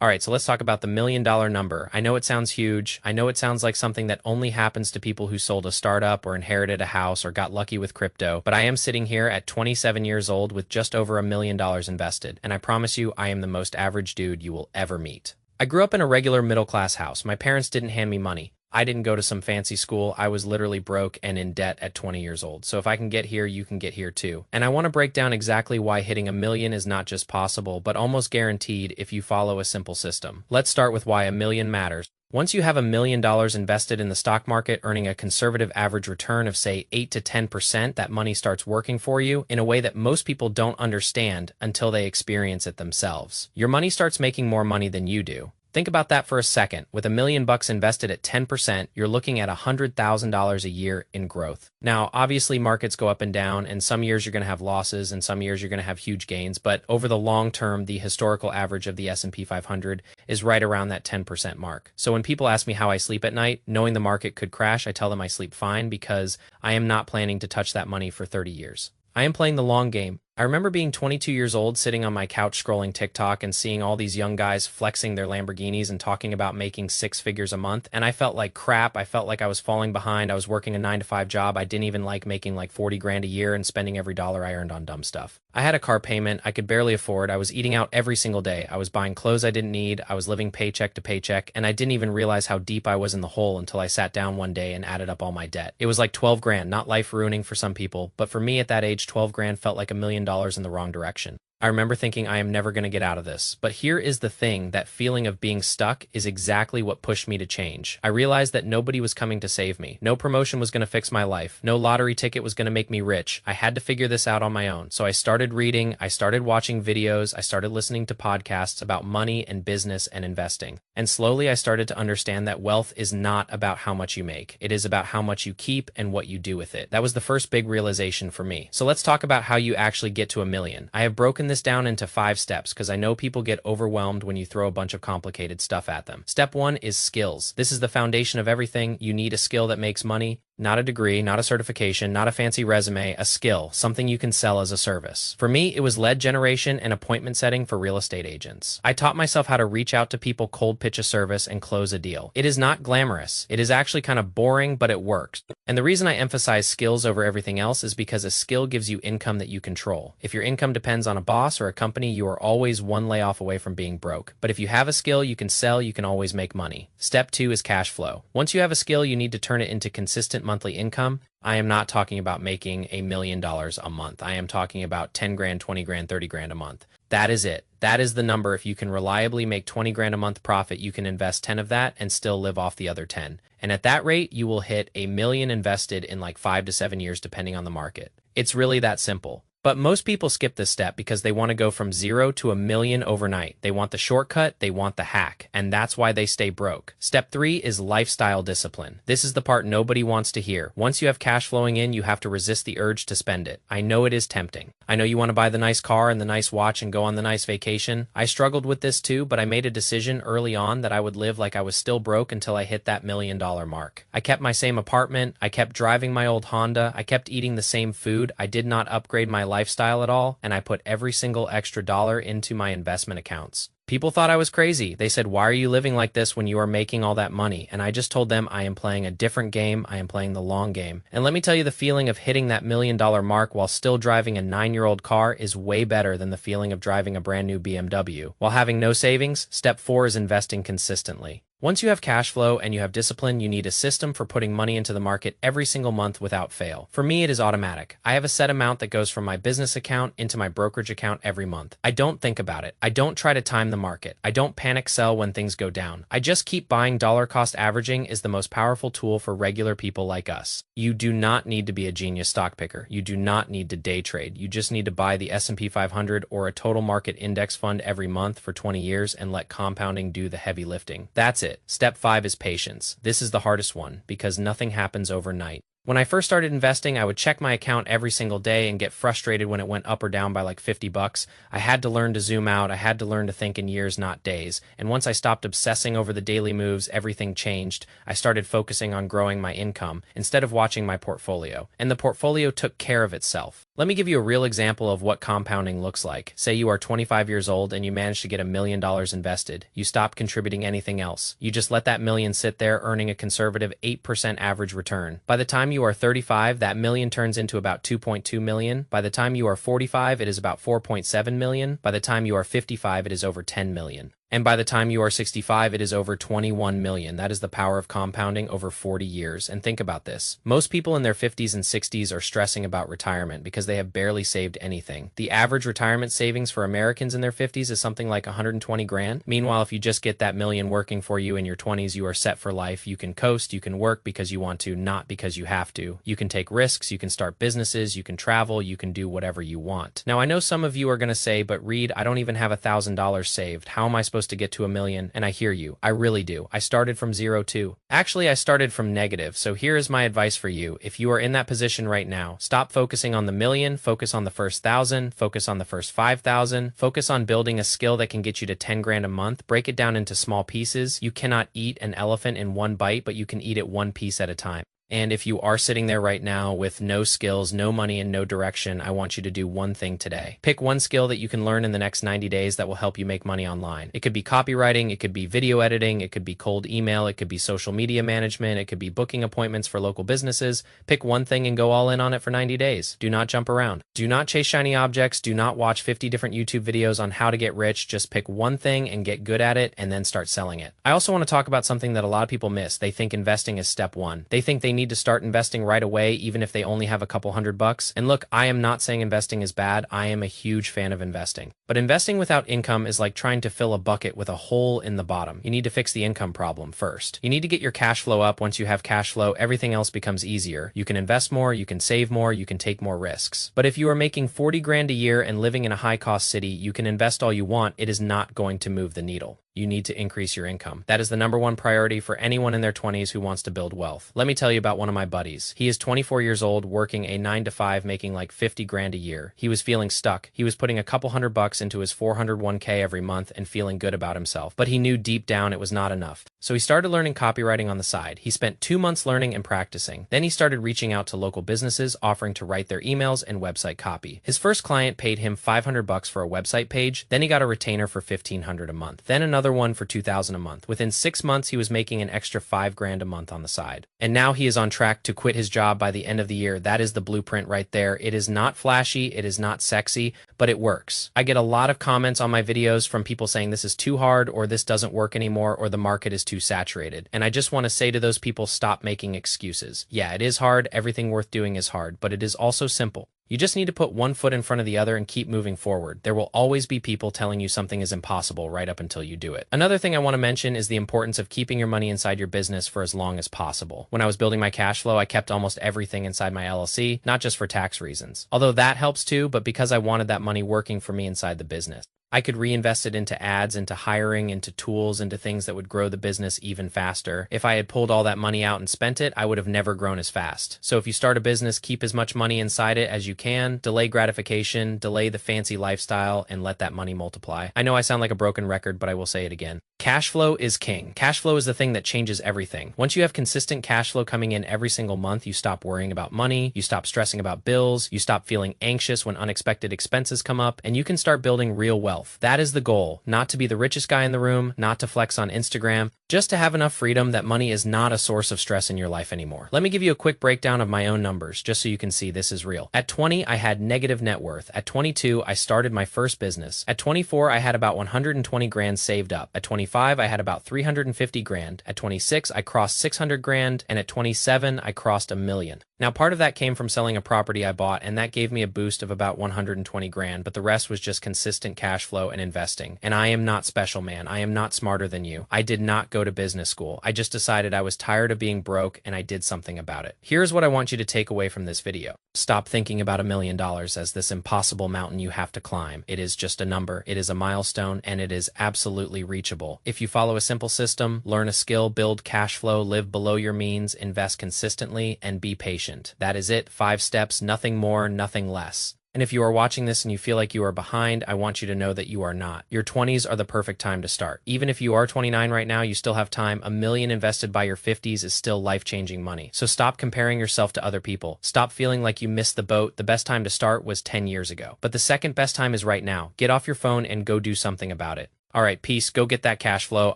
Alright, so let's talk about the $1 million number. I know it sounds huge. I know it sounds like something that only happens to people who sold a startup or inherited a house or got lucky with crypto, but I am sitting here at 27 years old with just over $1 million invested, and I promise you I am the most average dude you will ever meet. I grew up in a regular middle-class house. My parents didn't hand me money. I didn't go to some fancy school. I was literally broke and in debt at 20 years old. So if I can get here, you can get here too. And I want to break down exactly why hitting a million is not just possible, but almost guaranteed if you follow a simple system. Let's start with why a million matters. Once you have $1 million invested in the stock market, earning a conservative average return of say 8 to 10%, that money starts working for you in a way that most people don't understand until they experience it themselves. Your money starts making more money than you do. Think about that for a second. With $1 million invested at 10%, you're looking at $100,000 a year in growth. Now, obviously markets go up and down, and some years you're going to have losses and some years you're going to have huge gains, but over the long term, the historical average of the S&P 500 is right around that 10% mark. So when people ask me how I sleep at night, knowing the market could crash, I tell them I sleep fine because I am not planning to touch that money for 30 years. I am playing the long game. I remember being 22 years old, sitting on my couch scrolling TikTok and seeing all these young guys flexing their Lamborghinis and talking about making 6 figures a month. And I felt like crap. I felt like I was falling behind. I was working a 9-to-5 job. I didn't even like making like 40 grand a year and spending every dollar I earned on dumb stuff. I had a car payment I could barely afford. I was eating out every single day. I was buying clothes I didn't need. I was living paycheck to paycheck. And I didn't even realize how deep I was in the hole until I sat down one day and added up all my debt. It was like 12 grand, not life ruining for some people. But for me at that age, 12 grand felt like $1 million in the wrong direction. I remember thinking I am never going to get out of this. But here is the thing, that feeling of being stuck is exactly what pushed me to change. I realized that nobody was coming to save me. No promotion was going to fix my life. No lottery ticket was going to make me rich. I had to figure this out on my own. So I started reading, I started watching videos, I started listening to podcasts about money and business and investing. And slowly I started to understand that wealth is not about how much you make. It is about how much you keep and what you do with it. That was the first big realization for me. So let's talk about how you actually get to $1 million. I have broken this down into 5 steps because I know people get overwhelmed when you throw a bunch of complicated stuff at them. Step 1 is skills. This is the foundation of everything. You need a skill that makes money. Not a degree, not a certification, not a fancy resume, a skill, something you can sell as a service. For me, it was lead generation and appointment setting for real estate agents. I taught myself how to reach out to people, cold pitch a service, and close a deal. It is not glamorous. It is actually kind of boring, but it works. And the reason I emphasize skills over everything else is because a skill gives you income that you control. If your income depends on a boss or a company, you are always one layoff away from being broke. But if you have a skill you can sell, you can always make money. Step 2 is cash flow. Once you have a skill, you need to turn it into consistent monthly income. I am not talking about making $1 million a month. I am talking about 10 grand, 20 grand, 30 grand a month. That is it. That is the number. If you can reliably make 20 grand a month profit, you can invest 10 of that and still live off the other 10. And at that rate, you will hit $1 million invested in like 5 to 7 years, depending on the market. It's really that simple. But most people skip this step because they want to go from 0 to $1 million overnight. They want the shortcut, they want the hack, and that's why they stay broke. Step 3 is lifestyle discipline. This is the part nobody wants to hear. Once you have cash flowing in, you have to resist the urge to spend it. I know it is tempting. I know you want to buy the nice car and the nice watch and go on the nice vacation. I struggled with this too, but I made a decision early on that I would live like I was still broke until I hit that $1 million mark. I kept my same apartment. I kept driving my old Honda. I kept eating the same food. I did not upgrade my lifestyle at all, and I put every single extra dollar into my investment accounts. People thought I was crazy. They said, "Why are you living like this when you are making all that money?" And I just told them I am playing a different game. I am playing the long game. And let me tell you, the feeling of hitting that $1 million mark while still driving a 9-year-old car is way better than the feeling of driving a brand new BMW. While having no savings, step 4 is investing consistently. Once you have cash flow and you have discipline, you need a system for putting money into the market every single month without fail. For me, it is automatic. I have a set amount that goes from my business account into my brokerage account every month. I don't think about it. I don't try to time the market. I don't panic sell when things go down. I just keep buying. Dollar cost averaging is the most powerful tool for regular people like us. You do not need to be a genius stock picker. You do not need to day trade. You just need to buy the S&P 500 or a total market index fund every month for 20 years and let compounding do the heavy lifting. That's it. Step 5 is patience. This is the hardest one because nothing happens overnight. When I first started investing, I would check my account every single day and get frustrated when it went up or down by like $50. I had to learn to zoom out. I had to learn to think in years, not days. And once I stopped obsessing over the daily moves, everything changed. I started focusing on growing my income instead of watching my portfolio. And the portfolio took care of itself. Let me give you a real example of what compounding looks like. Say you are 25 years old and you manage to get $1 million invested. You stop contributing anything else. You just let that million sit there, earning a conservative 8% average return. By the time you are 35, that million turns into about 2.2 million. By the time you are 45, it is about 4.7 million. By the time you are 55, it is over 10 million. And by the time you are 65, it is over 21 million. That is the power of compounding over 40 years. And think about this. Most people in their 50s and 60s are stressing about retirement because they have barely saved anything. The average retirement savings for Americans in their 50s is something like 120 grand. Meanwhile, if you just get that million working for you in your 20s, you are set for life. You can coast, you can work because you want to, not because you have to. You can take risks, you can start businesses, you can travel, you can do whatever you want. Now, I know some of you are going to say, but Reed, I don't even have $1,000 saved. How am I supposed to get to $1 million? And I hear you. I really do. I started from zero too. Actually, I started from negative. So here is my advice for you. If you are in that position right now, stop focusing on the million, focus on the first 1,000, focus on the first 5,000, focus on building a skill that can get you to 10 grand a month. Break it down into small pieces. You cannot eat an elephant in one bite, but you can eat it one piece at a time. And if you are sitting there right now with no skills, no money, and no direction, I want you to do one thing today. Pick one skill that you can learn in the next 90 days that will help you make money online. It could be copywriting, it could be video editing, it could be cold email, it could be social media management, it could be booking appointments for local businesses. Pick one thing and go all in on it for 90 days. Do not jump around. Do not chase shiny objects. Do not watch 50 different YouTube videos on how to get rich. Just pick one thing and get good at it and then start selling it. I also want to talk about something that a lot of people miss. They think investing is step one. They think they need to start investing right away, even if they only have a couple $100. And look, I am not saying investing is bad. I am a huge fan of investing. But investing without income is like trying to fill a bucket with a hole in the bottom. You need to fix the income problem first. You need to get your cash flow up. Once you have cash flow, everything else becomes easier. You can invest more, you can save more, you can take more risks. But if you are making 40 grand a year and living in a high-cost city, you can invest all you want. It is not going to move the needle. You need to increase your income. That is the #1 priority for anyone in their 20s who wants to build wealth. Let me tell you about one of my buddies. He is 24 years old, working a 9 to 5, making like 50 grand a year. He was feeling stuck. He was putting a couple $100 into his 401k every month and feeling good about himself. But he knew deep down it was not enough. So he started learning copywriting on the side. He spent 2 months learning and practicing. Then he started reaching out to local businesses, offering to write their emails and website copy. His first client paid him $500 for a website page. Then he got a retainer for $1,500 a month. Then another one for $2,000 a month. Within 6 months, he was making an extra 5 grand a month on the side. And now he is on track to quit his job by the end of the year. That is the blueprint right there. It is not flashy, it is not sexy, but it works. I get a lot of comments on my videos from people saying this is too hard, or this doesn't work anymore, or the market is too saturated. And I just want to say to those people, stop making excuses. Yeah, it is hard. Everything worth doing is hard, but it is also simple. You just need to put one foot in front of the other and keep moving forward. There will always be people telling you something is impossible right up until you do it. Another thing I want to mention is the importance of keeping your money inside your business for as long as possible. When I was building my cash flow, I kept almost everything inside my LLC, not just for tax reasons. Although that helps too, but because I wanted that money working for me inside the business. I could reinvest it into ads, into hiring, into tools, into things that would grow the business even faster. If I had pulled all that money out and spent it, I would have never grown as fast. So if you start a business, keep as much money inside it as you can, delay gratification, delay the fancy lifestyle, and let that money multiply. I know I sound like a broken record, but I will say it again. Cash flow is king. Cash flow is the thing that changes everything. Once you have consistent cash flow coming in every single month, you stop worrying about money, you stop stressing about bills, you stop feeling anxious when unexpected expenses come up, and you can start building real wealth. That is the goal, not to be the richest guy in the room, not to flex on Instagram, just to have enough freedom that money is not a source of stress in your life anymore. Let me give you a quick breakdown of my own numbers, just so you can see this is real. At 20, I had negative net worth. At 22, I started my first business. At 24, I had about 120 grand saved up. At 25, I had about 350 grand. At 26, I crossed 600 grand. And at 27, I crossed $1 million. Now, part of that came from selling a property I bought, and that gave me a boost of about 120 grand, but the rest was just consistent cash flow and investing. And I am not special, man. I am not smarter than you. I did not go to business school. I just decided I was tired of being broke, and I did something about it. Here's what I want you to take away from this video. Stop thinking about $1 million as this impossible mountain you have to climb. It is just a number, it is a milestone, and it is absolutely reachable. If you follow a simple system, learn a skill, build cash flow, live below your means, invest consistently, and be patient. That is it. 5 steps, nothing more, nothing less. And if you are watching this and you feel like you are behind, I want you to know that you are not. Your 20s are the perfect time to start. Even if you are 29 right now, you still have time. $1 million invested by your 50s is still life-changing money. So stop comparing yourself to other people. Stop feeling like you missed the boat. The best time to start was 10 years ago. But the second best time is right now. Get off your phone and go do something about it. All right, peace. Go get that cash flow.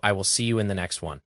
I will see you in the next one.